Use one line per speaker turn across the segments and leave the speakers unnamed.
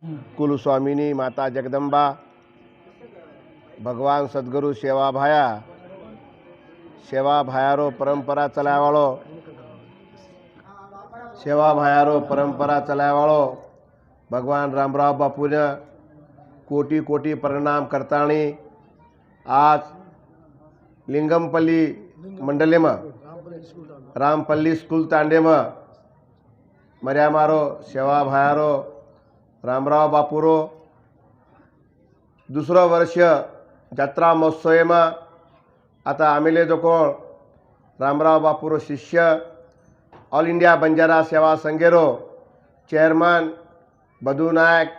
कुलस्वामिनी माता जगदंबा भगवान सद्गुरु सेवा भायारो परंपरा चलावाळो भगवान रामराव बापूने कोटी कोटी परिणाम करतानी आज लिंगमपल्ली मंडले में रामपल्ली स्कूल तांडे में मर्या मारो सेवा भायारो रामराव बापूरो दुसरं वर्ष जत्रा महोत्सव में आता आमेले जो कोण रामराव बापूरो शिष्य ऑल इंडिया बंजारा सेवा संघेरो चेयरमैन बधू नायक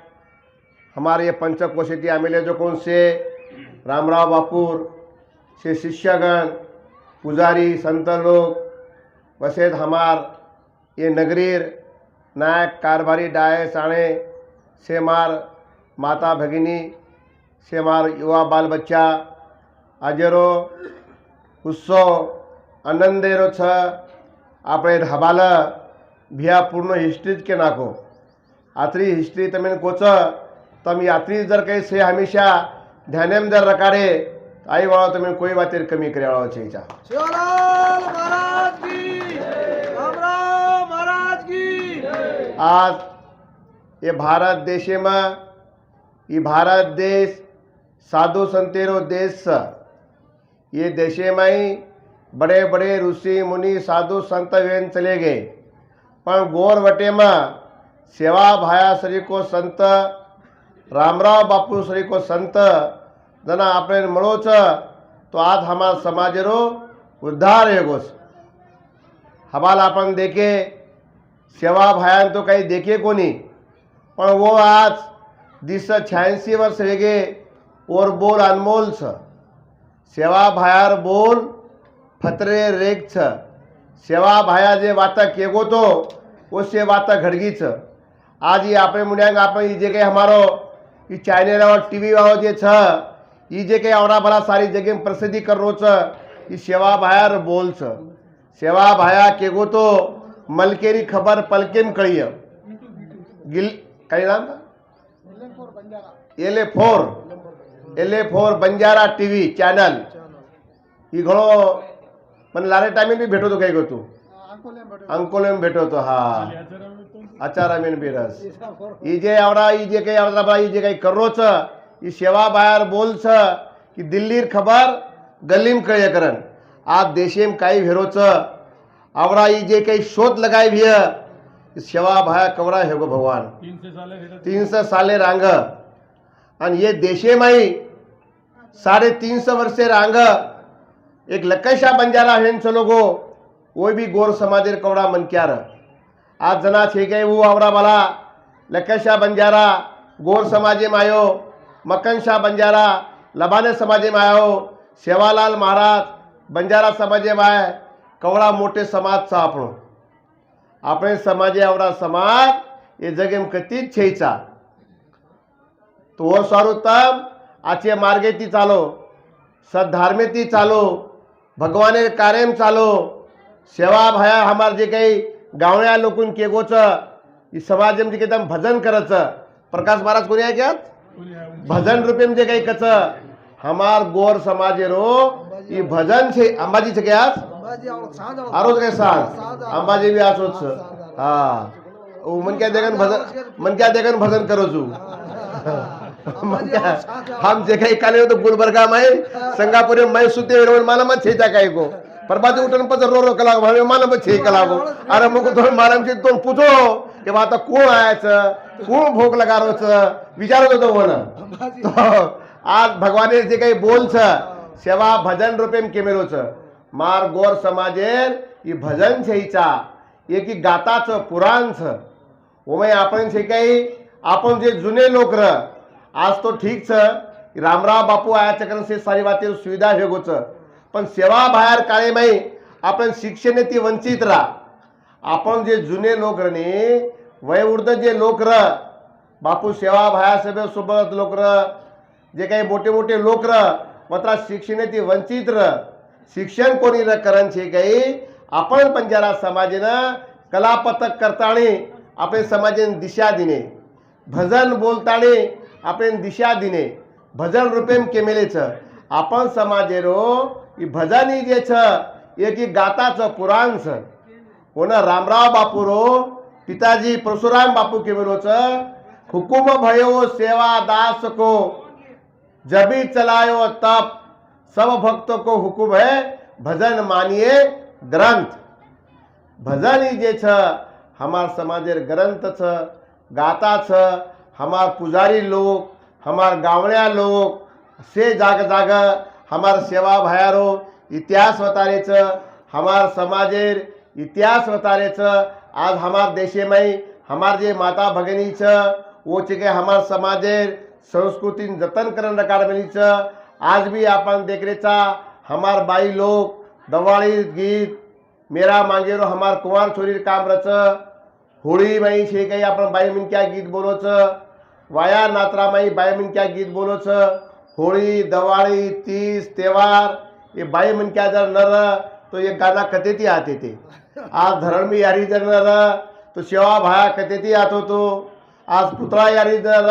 हमारे ये पंचकोशेती आमेले जो कौन से रामराव बापूर से शिष्यगण पुजारी संत लोग वसेद हमार ये नगरीर नायक कारभारी डाये साणे से मार माता भगिनी से मार युवा बाल बच्चा आजेरो उत्सव आनंदेरो छ आपणे हबाला भिया पूर्ण हिस्ट्रीज के नाको आत्री हिस्ट्री तमें कोच तम यात्री जर कहीं से हमेशा ध्यान जर रखारे आई वाला तुम्हें कोई बातें कमी करे वाला चाहिए आज ये भारत देश में ये भारत देश साधु संतेरो देश ये देश में ही बड़े बड़े ऋषि मुनि साधु संत वेन चले गए पर गोर वटे में सेवा भाया श्री को संत रामराव बापू श्री को संत जना आपने मळो छ तो आज हमारा समाजरो उद्धार है हमाल अपन देखे सेवा भायान तो काही देखे कोणी पण वो आज 86 वर्ष वेगे और बोल अनमोल छ सेवा भायार बोल फतरे रेग छ सेवा भाया जे वाता केगो तो उससे वाता घडगी छ आज ये आपने मुन्यांग आपने जे के हमारो ये चैनल और टीवी वालों जे छ ये जे के आवड़ा भला सारी जगह में प्रसिद्धि कर रो छ ये सेवा भायार बोल छ सेवा भाया केगो तो मलकेरी खबर पलकेम कड़ी गिल कई नाम था LA4 बंजारा टीवी चैनल ये घणो मन लारे टाइम भी भेटो तो कई गो तू अंकोले में भेटो तो हाँ आचारा में भी रस ये जे आवड़ा ये जे कई आवड़ा ये जे कई करो छ ये सेवा बाहर बोल छ कि दिल्लीर खबर गलीम कळे करन आप देशे में काई भेरो छ आवड़ा ये जे कई शोध लगाई भी है सेवा भाया कवड़ा है गो भगवान 300 साले रांग और ये देशे में ही 350 वर्षे रांग एक लक्कशा बंजारा हेन चलो गो वो भी गोर समाजेर कवड़ा मन क्या रहा आज जना छे गए वो आवड़ा वाला लक्कशा बंजारा गोर समाजे में आयो मक्कन शाह बंजारा लबाने समाजे में आयो सेवालाल महाराज बंजारा समाजे में आए कवड़ा मोटे समाज सा अपने समाजे आवड़ा समाज ये जगह में कतीच छेचा तो वो सारू तम आचे मार्गे ती चालो सद्धार्मे ती चालो भगवाने कार्य में चालो सेवा भाया हमार जे कई गावण्या लोकून केगो छ इस समाज में जे एकदम भजन करच प्रकाश महाराज कोणी आहे क्या भजन रूपे में जे कई कच हमार गोर समाजे रो ये भजन छे अंबाजी छे क्या आरोज के साथ अंबाजी भी आसोच हाँ वो मन क्या देखन भजन करो छू हम जे काही काले तो गुलबर्गा में संगापुर में सुते मालम छे त्या काय को परबाजी उठन पच रो कला भावे मालम छे कला को अरे मुको तो मालम छे तो पूछो कि आता कोण आया छ कोण भोग लगा रो छ विचारत होतो वन तो आज भगवाने जे काही बोल छ सेवा भजन रूपे में केमेरो छ मार गोर समाजेर ये भजन छईचा एक ही गाता छ पुराण छ ओमे आपण छे काही आपण जे जुने लोक र आज तो ठीक छ रामराव बापू आया चक्र से सारी बातें सुविधा है गोच पण सेवा बाहेर काळे माई आपण शिक्षण ती वंचित रा आपण जे जुने लोक रने वयोवृद्ध जे लोक र बापू सेवा भाया सभे सोबत लोक र जे काही मोठे मोठे लोक र मात्र शिक्षण ती वंचित र शिक्षण कोणी र करण छे काही आपण बंजारा समाजेनं कला पथक करताणी आपले समाजेन दिशा दिने भजन बोलताणे आपण दिशा दिने भजन रूपेम केमेलेच आपण समाजेरो ई भजनी जे छ एकी गाताचं पुराणच कोण रामराव बापूरो पिताजी परशुराम बापू केमेलोच हुकुम भयो सेवा दास को जबी चलायो तप सब भक्त को हुकुम है भजन मानिए ग्रंथ भजन ही जे छ हमार समाजेर ग्रंथ छ गाता छ हमार पुजारी लोग हमार गावण्या लोग से जाग जाग हमार सेवा भायारो इतिहास वतारे छ हमार समाजेर इतिहास वतारे छ आज हमार देशे में हमार जे माता भगिनी छ वो के हमार समाजेर संस्कृति जतन करन रकार मिली छ आज भी अपन देख रे चा हमार बाई लोग दवाड़ी गीत मेरा मांगेरो हमार कुंवर छोरी काम रच होळी माई छे काही आपण बाई मिन क्या गीत बोलो छ वाया नात्रा माई बाई मिन क्या गीत बोलो छ होळी दवाड़ी तीज त्योहार ये बाई मिन क्या जर नर तो ये गाना कतेती आते थे आज धर्मी यारी जर नर तो सेवा भाया कतेती आतो तो आज पुतळा यारी जर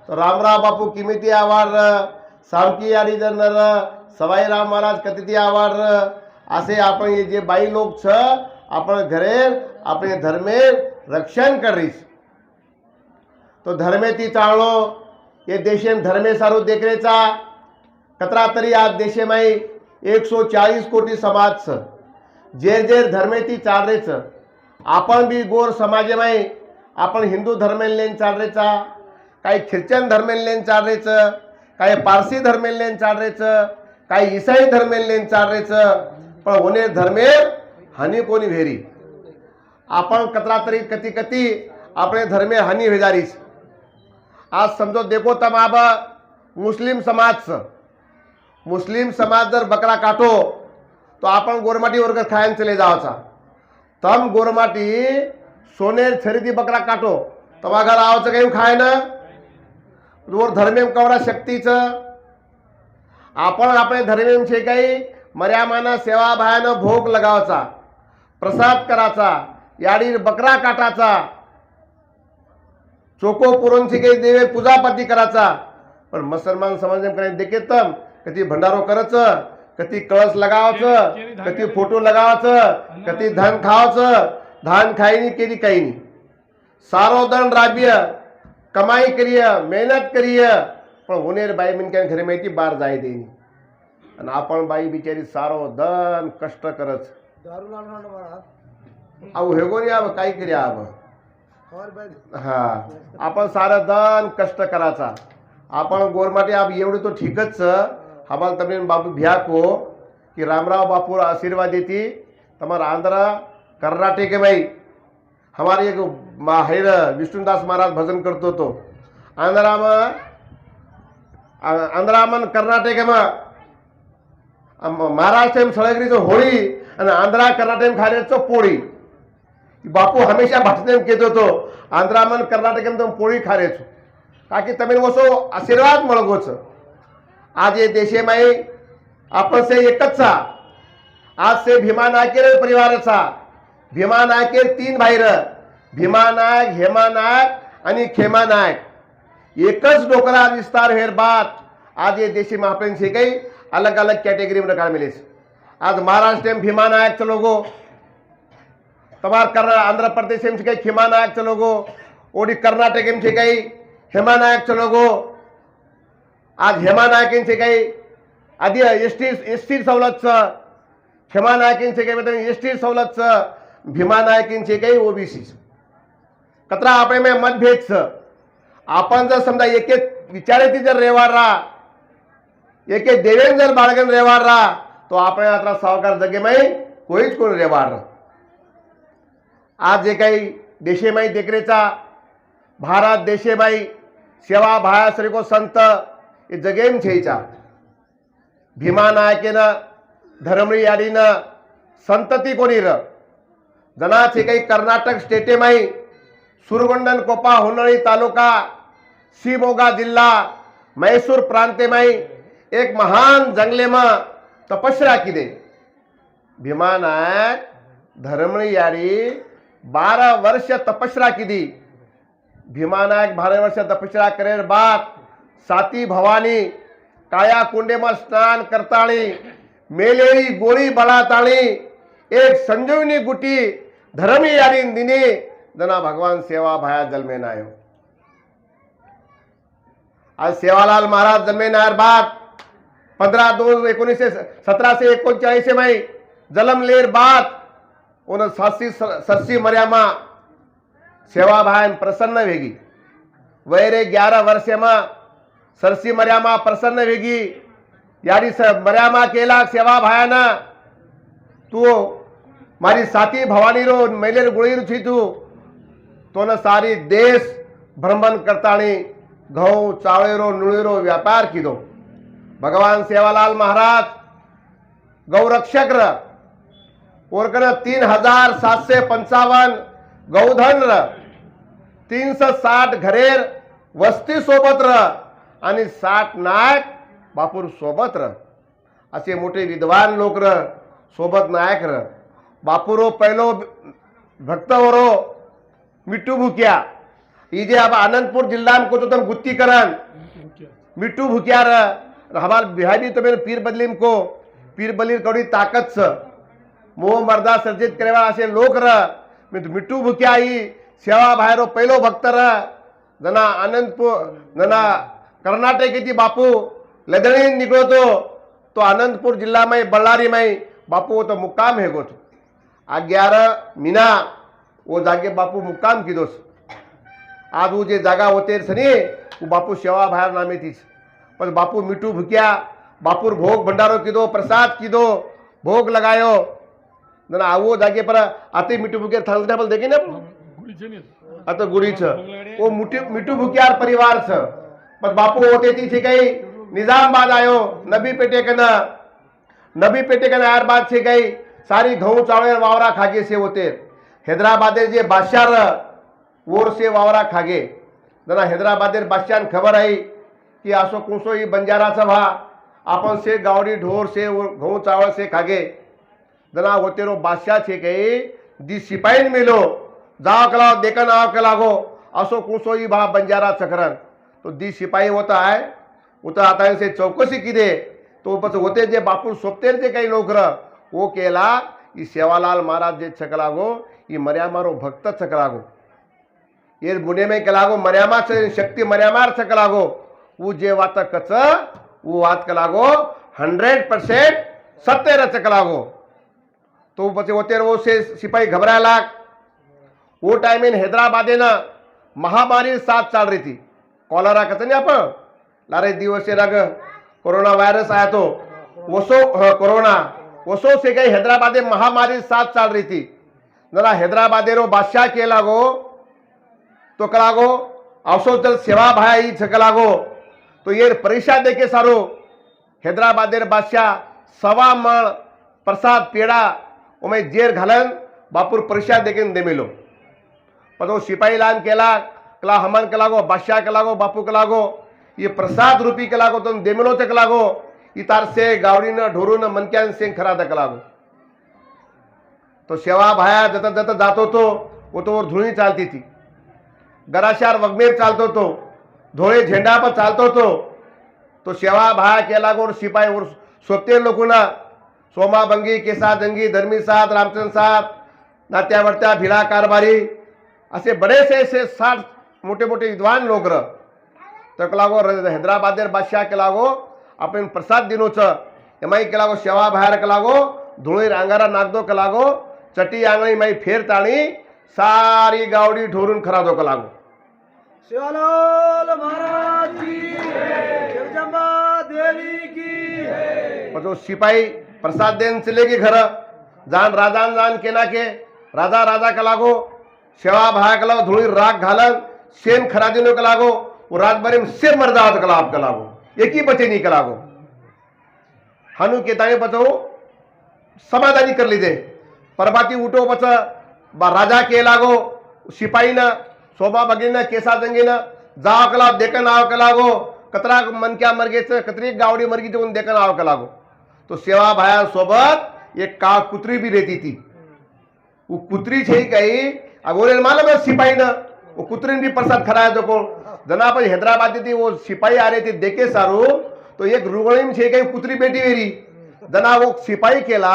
तो रामराव बापू किमिती आवार सामकी यारी जर नर सवाई राम महाराज कतेती आवार असे आपण ये जे बाई लोग छ आपण घरेर अपने धर्मेर रक्षण करीस तो धर्मे ती चाळलो ये देशेम धर्मे सारू देखरेचा कतरा तरी आज देशे में 140 कोटी समाज छ जे जे धर्मे ती चाल रे छ आपण भी गोर समाज में आपण हिंदू धर्मेल लेन चाल रे चा काही ख्रिश्चन धर्मेल लेन चाल रे छ काही पारसी धर्मेल लेन चाल रे छ काही ईसाई धर्मेल लेन चाल रे छ पण होणे धर्मेर हानी कोणी भेरी आपण कतरा तरी कती कती अपने धर्मे हानि भेजारीस आज समझो देखो तम अब मुस्लिम समाज जर बकरा काटो तो आपण गोरमाटी वर्ग खायन चले जावचा तम गोरमाटी सोनेर खरीदी बकरा काटो तवा घर आवचं काही खाय ना रोर धर्मेम कवरा शक्तीच आपण आपले धर्मेम छे काही मर्यामाना सेवा भायानं भोग लगावचा प्रसाद कराचा याडीर बकरा काटाचा चोको पुरणची काही देवे पूजापाती कराचा पण मुसलमान समाज में देखे तम कती भंडारो करच कती कळस लगावच कती फोटो लगावच कती धान खावच धान खाईनी केली काही नहीं सारो दन राबिय कमाई करिय मेहनत करिय पण होनेर बाई मिनक्या घरे माहिती बार जाय देनी आणि आपण बाई बिचारी सारो दन कष्ट करच अहो हेगोनी आब काय करी आब हा आपण सारं दन कष्ट कराचा आपण गोरमाटी आप एवढे तो ठीकच हमाल तमने बापू भ्या को कि रामराव बापू आशीर्वाद देती तमार आंध्रा कर्नाटक के भाई हमारे एक हैर विष्णुदास महाराज भजन करतो तो आंध्रामन कर्नाटक में महाराष्ट्र में सळगरीचं होळी आणि आंध्रा कर्नाटक में खाण्याचं पोळी बापू हमेशा भाषण में कहते तो आंध्रामन कर्नाटक में तुम पोळी खा रहे छो ताकि तमिल वो सो आशीर्वाद मळगो छ आज ये देशे में अपन से एकच सा आज से भीमा नायकेर परिवार सा भीमा नायकेर 3 भाईर भीमा नायक हेमा नायक आणि खेमा नायक एकच डोकरा विस्तार हेर बात आज ये देशे में अपन से कई अलग अलग कैटेगरी में रखा मिले आज महाराष्ट्र में भीमा नायक चलोगो तमार आंध्र प्रदेश में कई खेमा नायक चलोगो ओडी कर्नाटक में कई हेमा नायक चलोगो आज हेमा नायक से कई आदि एसटी सवलत खेमा नायक से कई एसटी सवलत भीमा नायक से कई ओबीसी कतरा आपे में मतभेद आपण जर समजा एक विचाराची जर रेवार रहा एक देवेन जर बाळगन रेवार रहा तो आपण आता सावकार जगे में कोईच कोण रेवार आज जे काही देशे में देखरेचा भारत देशे में सेवा भाया श्री को संत ये जगेम छेचा भीमा नायकेन धर्मरी यादीन संतती कोणी र जना छे काही कर्नाटक स्टेटे में सुरगोंडन कोपा होनळी तालुका शिवमोगा जिला मैसूर प्रांते में एक महान जंगले में तपस्या की दे भीमा नायक धर्मरी यारी 12 वर्ष तपस्या की दी भीमानायक 12 वर्ष तपस्या करेर बाद साती भवानी काया कुंडेमा स्नान करताळी मेलेली गोळी बळाताळी एक संजीवनी गुटी धर्मी यारी दिनी जना भगवान सेवा भाया जन्मे नायो। आज सेवालाल महाराज जन्मे नायर बाद 15/2/1739 में जलमलेर बाद उन सरसी मर्यामा सेवा भाई प्रसन्न वेगी वैरे 11 वर्ष में सरसी मर्यामा प्रसन्न वेगी यारी मर्यामा केला सेवा भायाना तू मारी साथी भवानी रो मेलेर गुळीर थी तो न सारी देश भ्रमण करताणी घऊ चावळेरो नुळीरो व्यापार कीधो। भगवान सेवालाल महाराज गौरक्षक र ओरकन 3755 गौधन र 360 घरेर वस्ती सोबत र आणि 60 नायक बापूर सोबत र असे मोठे विद्वान लोक र सोबत नायक र बापूरो पहिलो भक्त वरो मिट्टू भुकिया इजे अब आनंदपुर जिला में को तो गुत्ती करन मिट्टू भुकिया र हमार बिहारी तो मेरे पीर बदलीम को पीर बलीर कौड़ी ताकत से मोह मर्दा सर्जित करेवा असे लोक र मिट्टू भुकिया ही सेवा भायरो पहिलो भक्त र जना आनंदपुर जना कर्नाटक बापू लदणी निकलो तो आनंदपुर जिला में बल्लारी में बापू तो मुक्काम है गोतो 11 मीना वो जागे बापू मुक्काम कीधोस। आज वो जे जागा होते सनी वो बापू सेवा भायर नामे थी पर बापू मिट्टू भुकिया बापूर भोग भंडारो कीधो प्रसाद कीधो भोग लगायो जना आवो जागे पर आते मिट्टू भुकिया थांगने बल देखे ना आता गुड़ी छ वो मिट्टू भुकियार परिवार छ पर बापू होते थी कई निजामाबाद आयो नबी पेटे कना यार बात से गई सारी घऊ चावल वावरा खागे से होते हैदराबादे जे बादशाह वोर से वावरा खागे जना हैदराबादेर बादशाह खबर आई कि आसो कुसो ही बंजारा सभा अपन से गावड़ी ढोर से घऊ चावल से खागे जना होते रो बादशाह छे गई दी सिपाही मिलो जाओ कला देखन आओ कलागो आसो कुसो ही भा बंजारा चक्रन तो दी सिपाही होता है उतर आता से चौकसी की दे तो पछ होते जे बापू सोपतेर जे काही लोक वो केला ई सेवालाल महाराज जे छकलागो ई मर्यामारो भक्त छकलागो ये बुने में कलागो मर्यामा शक्ति मर्यामार छकलागो वो जे वात कच वो वात कलागो 100% सत्य र छकलागो तो पछे होते वो से सिपाही घबराया लाग वो टाइम इन हैदराबादे ना महामारी साथ चाल रही थी कॉलरा कहते नहीं आप लारे दिवसे रग कोरोना वायरस आया तो वसो कोरोना वसो से गई हैदराबादे महामारी साथ चाल रही थी जरा हैदराबादे रो बादशाह के लागो तो कलागो अवसो चल सेवा भाई छकलागो तो ये परीक्षा देके सारो हैदराबादेर बादशाह 1.25 मण प्रसाद पेड़ा उमे जेर घालन बापुर परीक्षा देके दे मिलो पर वो सिपाही लान केला कला हमन कलागो बादशाह कलागो बापू कलागो ये प्रसाद रूपी कलागो तुम देमिलो ते कलागो इतार से गावड़ी न ढोरू न मनक्यान से खरा द कलागो तो सेवा भाया जता जता जातो तो वो तो धुणी चालती थी गराशार वगमेर चालतो तो धोळे झेंडा पर चालतो तो सेवा भाया के लागो और सिपाही और सोते लोगों सोमा बंगी केसा जंगी धर्मी साथ रामचंद्र साथ नात्या वर्त्या भिड़ा कारभारी असे बड़े से 60 मोटे मोटे विद्वान लोग र तो कलागो हैदराबादेर बादशाह के लागो अपन प्रसाद दिनो छ एमाई के लागो सेवा भायर के लागो धुळी रांगारा नाक दो के लागो चटी आंगणी माई फेर ताणी सारी गावड़ी ढोरून खरा दो के लागो
सेवालाल महाराज की जगदम्बा देवी की
पछो सिपाही प्रसाद देन चले गए घर जान राजान जान केना के राजा राजा के लागो सेवा भाया के लागो धुळी राग घालन सेन खरा दिनो के लागो वो रात भरे में सिर मर्दात कलाब कलागो एक ही बचे नहीं कलागो हनु के ताने बचो समाधानी कर लीजिए परबाती उठो बच राजा के लागो सिपाही ना शोभा बगी ना केसा जंगी ना जाओ कलाब देखन आओ कलागो कतरा मन क्या मर गए कतरी गावड़ी मर गई तो देखन आओ कलागो तो सेवा भाया सोबत एक का कुतरी भी रहती थी वो कुतरी छे कही अगोरे मालूम है सिपाही ना वो कुतरीन भी प्रसाद खराया तो को जना पर हैदराबाद थी वो सिपाही आ रहे थे देखे सारू तो एक रुगणी में छे कहीं कुतरी बेटी वेरी जना वो सिपाही केला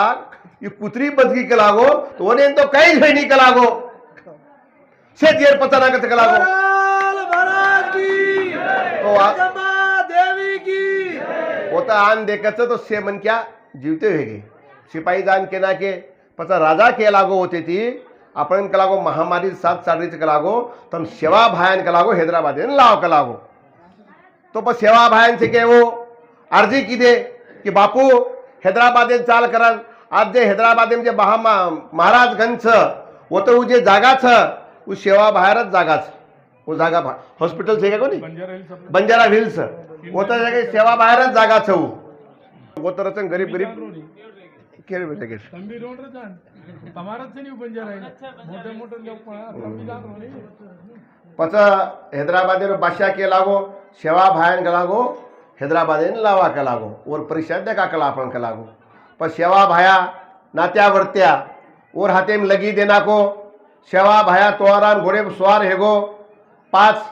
ये कुतरी बदगी के लागो तो वो तो कई नहीं के लागो से जेर पता ना के लागो
महाराज की
तो
जगदम्बा देवी की
होता आन देखत तो से मन क्या जीवते होगे सिपाही जान के ना के पचा राजा के लागो होते थी आपण के लागो महामारी सात साडीच के लागो तम सेवा भायन के लागो हैदराबाद लाव के लागो तो पण सेवा भायन से के वो अर्जी की दे कि बापू हैदराबाद चाल करन आज जे हैदराबाद में जे महाराजगंज वो तो वो जे जागा छ वो सेवा बाहेरच जागा छ वो जागा हॉस्पिटल छे का कोनी बंजारा हिल्स वो तो जगह सेवा बाहेरच जागा छ वो तो रचन गरीब गरीब केरे बेटे के
तंबी रोड रे जान તમારા જ નહીં બંજારા મોટે મોટે લોક પણ તંબી જાન રો નહીં
पचा हैदराबाद बादशाह के लागो सेवा भायन के लागो हैदराबाद लावा के लागो और परीक्षा देखा कला अपन के लागो पर सेवा भाया नात्या वर्त्या और हाथे में लगी देना को सेवा भाया तोरान घोड़े स्वार हेगो 5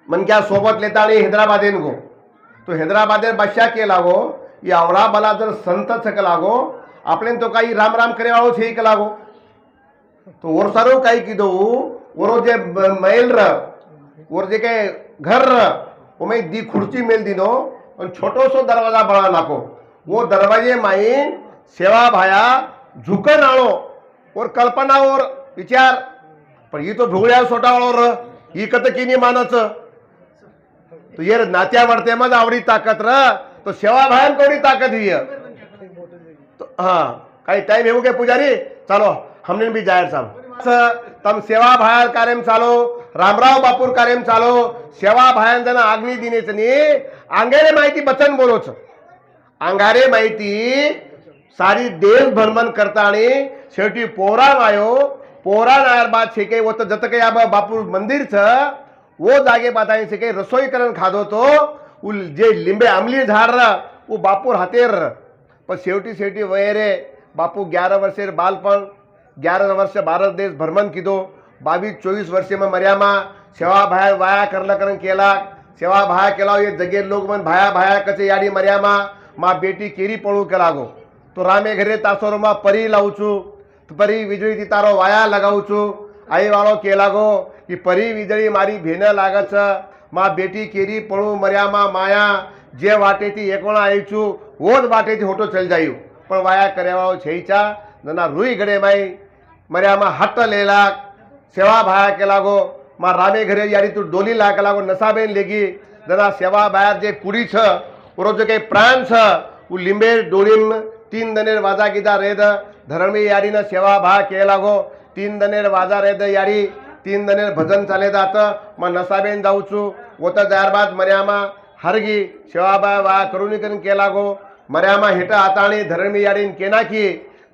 मन क्या सोबत लेता नहीं हैदराबाद को तो हैदराबाद बादशाह के लागो ये आवड़ा बला जर संत के लागो अपने तो काही राम राम करे वालों छे के लागो तो और सारो काही कीधो और जे महल र और जे के घर र ओमे दी खुर्ची मेल दीनो और छोटो सो दरवाजा बना नाखो वो दरवाजे माई सेवा भाया झुकन आलो और कल्पना और विचार पर ये तो ढोळ्या सोटा वालो र ही कत किनी मानच तो ये नात्या वर्ते मज आवडी ताकत र तो सेवा भायन कोणी ताकत ही तो हाँ काही टाइम हेगो के पुजारी चलो हमने भी जाहिर साहब तम सेवा भायर कार्यम चालो रामराव बापूर कार्यम चालो सेवा भायन जना आगनी दिनेच नी आंगारे माहिती बचन बोलो छ आंगारे माहिती सारी देश भ्रमण करतानी शेवटी पोरान आयो पोरान आयर बाद छे के वो तो जत के अब बापू मंदिर छ वो जागे बताई से के रसोई करन खादो तो उ जे लिंबे आमली झाड र वो बापूर हातेर पर शेवटी शेवटी वयरे बापू 11 वर्षेर बालपण 11 वर्ष भारत देश भ्रमण कीधो 22-24 वर्षे में मर्यामा सेवा भाया वाया करला करन केला सेवा भाया केला ये जगे लोग मन भाया भाया कचे याडी मर्यामा माँ बेटी केरी पड़ू के लागो तो रामे घरे तासोर में परी लाऊ छू तो परी वीजળી थी तारो वाया लगाऊ छू आई वालो के लागो कि परी वीजળી मारी भेन लागे छ माँ बेटी केरी पड़ू मर्यामा माया जे वाटे थी एकोणा आई छू वो ज वाटे थी होटो चल जायु पण वाया करे वाळो छेईचा जना रुई गड़े माई मर्यामा हट लेला सेवा भाया के लागो माँ रामे घरे यारी तू डोली ला के लागो नसाबेन लेगी जना सेवा भाया जे कुड़ी छ और जो के प्राण छ उ लिंबे डोलीम 3 दनेर वाजा कीधा रेद धर्मी यारी न सेवा भा के लागो 3 दनेर वाजा रेद यारी 3 दनेर भजन चाले जात माँ नसाबेन जाऊ छू वो तो त्यार बाद मर्यामा हरगी सेवा भाया वा करुणी करून के लागो मर्यामा हेटा हाताणी धर्मी यारी केना की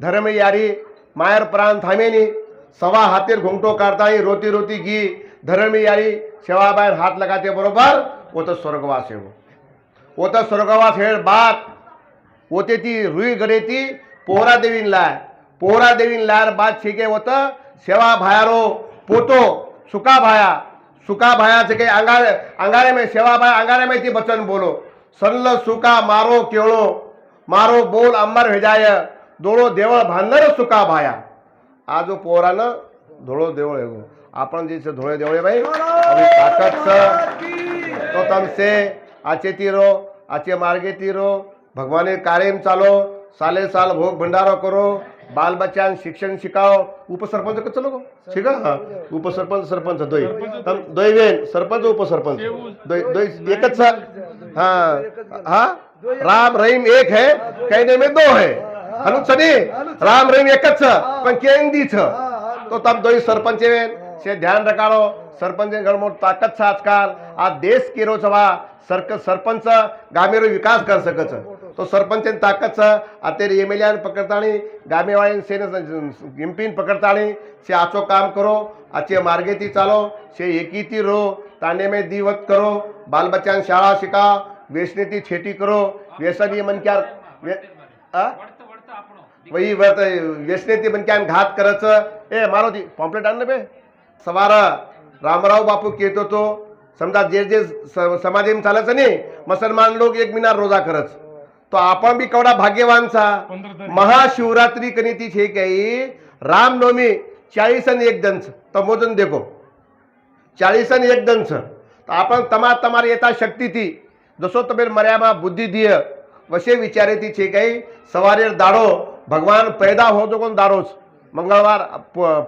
धर्मी यारी मायर प्राण थामेनी सवा हाथेर घूंघटो काढता रोती रोती गी धर्मी यारी सेवा बाहेर हाथ लगाते बरोबर वो तो स्वर्गवास है वो तो स्वर्गवास हेड बात होते ती रुई गडे ती पोहरा देवीन लायर बात छीके वो तो सेवा भायारो पोतो सुका भाया छे के अंगारे में सेवा भाया अंगारे में थी बचन बोलो सल्ल सुका मारो केवलो मारो बोल अमर भेजाय धोळो देवळ भांडर सुका भाया आ जो पोरा न धोळो देवळ हेगो आपण जे से धोळे देवळे भाई अभी ताकत छ तो तम से आचे तीरो आचे मार्गे तीरो भगवाने कार्यम चालो साले साल भोग भंडारो करो बाल बच्चान शिक्षण शिकाओ उपसरपंच कच लोगो ठीक है हाँ उपसरपंच सरपंच दोई तम दोई वेन सरपंच उपसरपंच दोई दोई एक छ हाँ हाँ राम रहीम एक है कहने में दो है हनु सनी राम रहीम एक छ पण केंदी छ तो तब दोई सरपंच वेन से ध्यान रखाड़ो सरपंच गणमोट ताकत छ आजकाल आ देश केरो छवा सरपंच गामेरो विकास कर सकत छ तो सरपंच ताकत छ अतेरे एमएलए पकड़ताणी गामे वाले से एमपी पकड़ताणी से आचो काम करो अच्छे मार्गे थी चालो से एकी थी रो ताने में दीवत करो बाल बच्चा शाळा शिकाओ व्यसने थी छेटी करो व्यसन ये मन क्या वही व्यसने थी मन क्या घात करच ए मारो थी पॉम्पलेट आन बे सवार रामराव बापू कहतो तो समजा जे जे समाजेम चालायचं नाही मुसलमान लोक 1 महिना रोजा करच तो आपण बी केवढा भाग्यवान सा
15 तारीख.
महाशिवरात्री कनी ती छे काही रामनवमी 40 અને 1 दिन तो मोजन देखो 40 અને 1 दिन तो आपण તમારી યથાશક્તિથી જશો તમે મર્યામાં બુદ્ધિ દિય વશે વિચારેથી છે કઈ સવારે દાડો ભગવાન પેદા હો તો કોણ દાડો મંગળવાર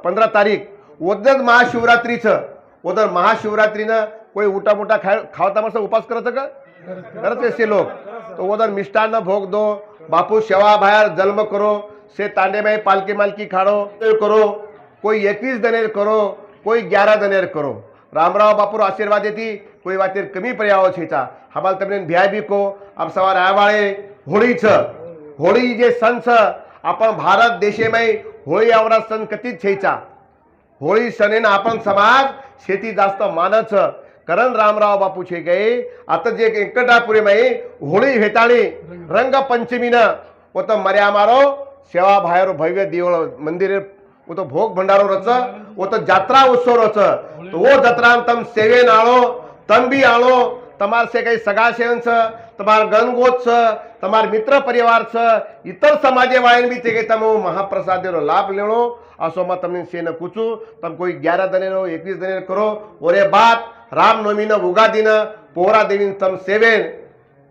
15 તારીખ ઓદર મહાશિવરાત્રી છે ઓદર મહાશિવરાત્રીના કોઈ ઉટા મોટા ખાવતા મસ્ત ઉપાસ કરે છે करत से लोग तो उधर मिष्टान्न भोग दो बापू सेवा बाहेर जन्म करो से तांडे में पालकी मालकी खाड़ो करो कोई 21 दनेर करो कोई 11 दनेर करो रामराव बापू आशीर्वाद देती कोई वातेर कमी पर्यावो छेचा हमाल तमने भ्याय भी को अब सवार आवाळे होळी छ होळी जे सण छ आपण भारत देशे में होळी आवडा सण कतीत छेचा होळी सणेन आपण समाज शेती जास्त मानच करण रामराव बापू छे गए आता जे वेंकटापुरी में होळी हेताळी रंग पंचमीना वो तो मर्या मारो सेवा भायर भव्य देवळ मंदिर वो तो भोग भंडारो रच वो तो यात्रा उत्सव रच तो वो जत्रा तम सेवेन आलो तम भी आलो तमार से कई सगा सेवन छ तमार गणगोत छ तमार मित्र परिवार छ इतर समाजे वायन भी ते तम महाप्रसादेरो लाभ लेणो असो में तमने से न पूछू तम कोई 11 दनेरो 21 दनेर करो ओरे बात रामनवमी न उगादी न पोहरा देवीन तम सेवेन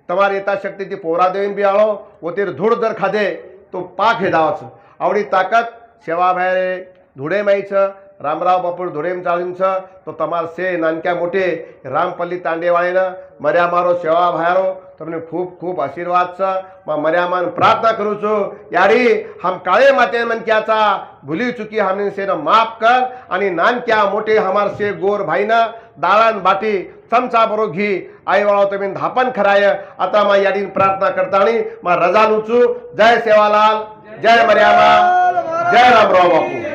तमारी यथाशक्ति थी पोहरा देवीन भी आलो वो तेरे धूड़ दर खाधे तो पाक हे दावच आवडी ताकत सेवा भाई धुडे माई छ रामराव बापू धुडेम चालीन छ तो तमार से नानक्या मोटे रामपल्ली तांडेवाळे न मर्या मारो सेवा भायरो तमने खूब खूब आशीर्वाद छ मर्यामान प्रार्थना करू छो यारी हम काळे माते मन क्याचा भूली चुकी हमने से न माफ कर आणि नानक्या मोटे हमार से गोर भाई न दाळान बाटी चमचा बरो घी आई वाळो तमेन धापन खराय आता मा याडीन प्रार्थना करतानी मा रजा लुचू जय सेवालाल जय मर्यामा जय रामराव बापू।